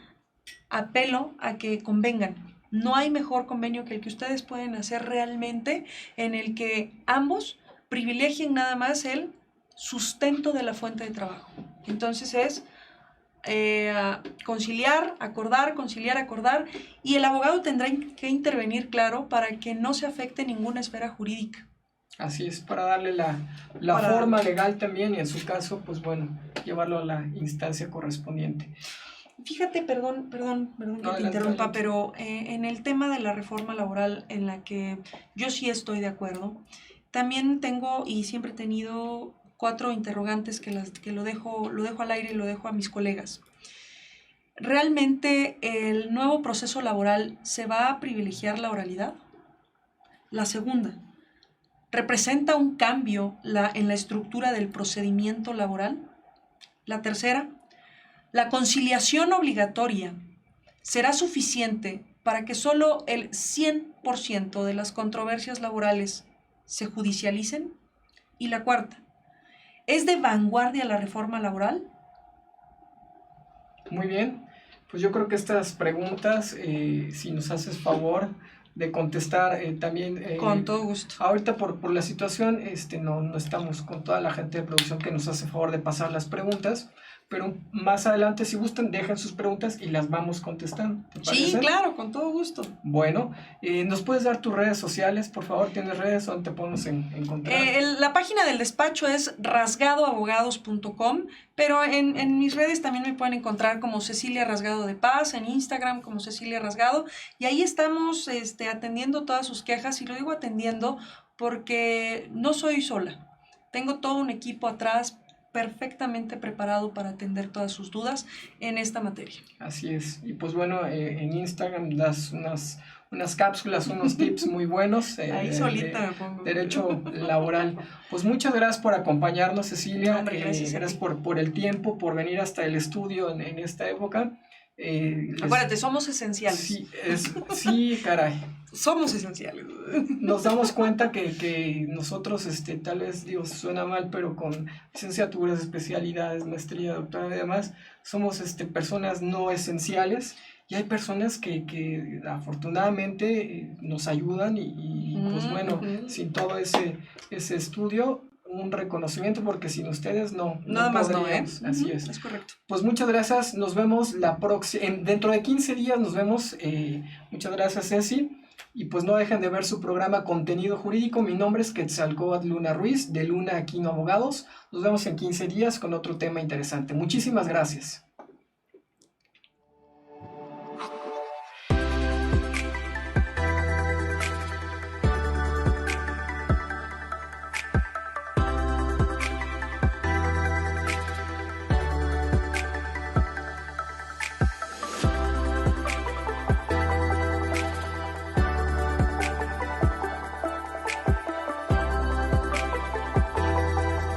apelo a que convengan. No hay mejor convenio que el que ustedes pueden hacer realmente, en el que ambos privilegien nada más el sustento de la fuente de trabajo. Entonces es conciliar, acordar, y el abogado tendrá que intervenir, claro, para que no se afecte ninguna esfera jurídica. Así es, para darle la forma legal también y en su caso, pues bueno, llevarlo a la instancia correspondiente. Fíjate, perdón que te interrumpa, pero en el tema de la reforma laboral en la que yo sí estoy de acuerdo, también tengo y siempre he tenido 4 interrogantes que lo dejo al aire y lo dejo a mis colegas. ¿Realmente el nuevo proceso laboral se va a privilegiar la oralidad? La segunda, ¿representa un cambio en la estructura del procedimiento laboral? La tercera, ¿la conciliación obligatoria será suficiente para que solo el 100% de las controversias laborales se judicialicen? Y la cuarta, ¿es de vanguardia la reforma laboral? Muy bien, pues yo creo que estas preguntas, si nos haces favor de contestar también... con todo gusto. Ahorita por la situación no estamos con toda la gente de producción que nos hace favor de pasar las preguntas, pero más adelante, si gustan, dejen sus preguntas y las vamos contestando. Sí, claro, con todo gusto. Bueno, ¿nos puedes dar tus redes sociales, por favor? ¿Tienes redes? ¿Dónde te podemos encontrar? La página del despacho es rasgadoabogados.com, pero en mis redes también me pueden encontrar como Cecilia Rasgado de Paz, en Instagram como Cecilia Rasgado, y ahí estamos atendiendo todas sus quejas, y lo digo atendiendo porque no soy sola. Tengo todo un equipo atrás perfectamente preparado para atender todas sus dudas en esta materia. Así es. Y pues bueno, en Instagram das unas cápsulas, unos tips muy buenos. Ahí solita me pongo. Derecho laboral. Pues muchas gracias por acompañarnos, Cecilia. Hombre, gracias por el tiempo, por venir hasta el estudio en esta época. Acuérdate, somos esenciales. Sí, caray. Somos esenciales. Nos damos cuenta que nosotros, tal vez, digo, suena mal, pero con licenciaturas, especialidades, maestría, doctorado y demás, somos personas no esenciales, y hay personas que afortunadamente nos ayudan y pues bueno, sin todo ese estudio, un reconocimiento, porque sin ustedes nada más no, Así es. Es correcto. Pues muchas gracias, nos vemos dentro de 15 días, nos vemos. Muchas gracias, Ceci. Y pues no dejen de ver su programa Contenido Jurídico. Mi nombre es Quetzalcóatl Luna Ruiz, de Luna Aquino Abogados. Nos vemos en 15 días con otro tema interesante. Muchísimas gracias.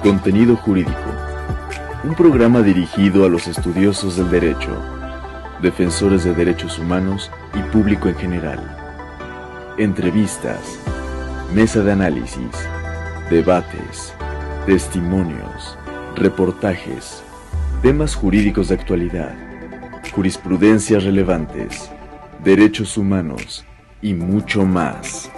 Contenido Jurídico, un programa dirigido a los estudiosos del derecho, defensores de derechos humanos y público en general. Entrevistas, mesa de análisis, debates, testimonios, reportajes, temas jurídicos de actualidad, jurisprudencias relevantes, derechos humanos y mucho más.